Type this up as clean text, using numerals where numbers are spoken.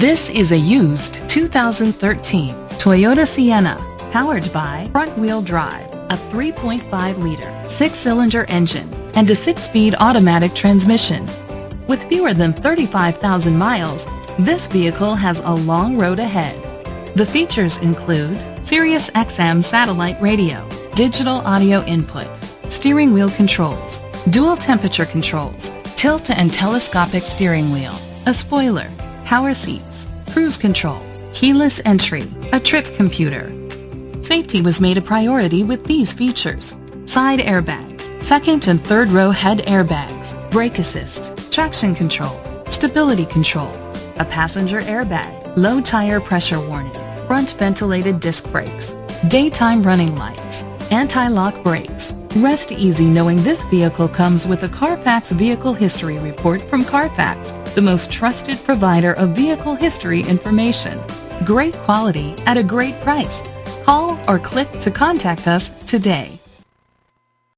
This is a used 2013 Toyota Sienna, powered by front-wheel drive, a 3.5-liter, six-cylinder engine, and a six-speed automatic transmission. With fewer than 35,000 miles, this vehicle has a long road ahead. The features include Sirius XM satellite radio, digital audio input, steering wheel controls, dual temperature controls, tilt and telescopic steering wheel, a spoiler, power seats, cruise control, keyless entry, a trip computer. Safety was made a priority with these features: side airbags, second and third row head airbags, brake assist, traction control, stability control, a passenger airbag, low tire pressure warning, front ventilated disc brakes, daytime running lights, anti-lock brakes. Rest easy knowing this vehicle comes with a Carfax Vehicle History Report from Carfax, the most trusted provider of vehicle history information. Great quality at a great price. Call or click to contact us today.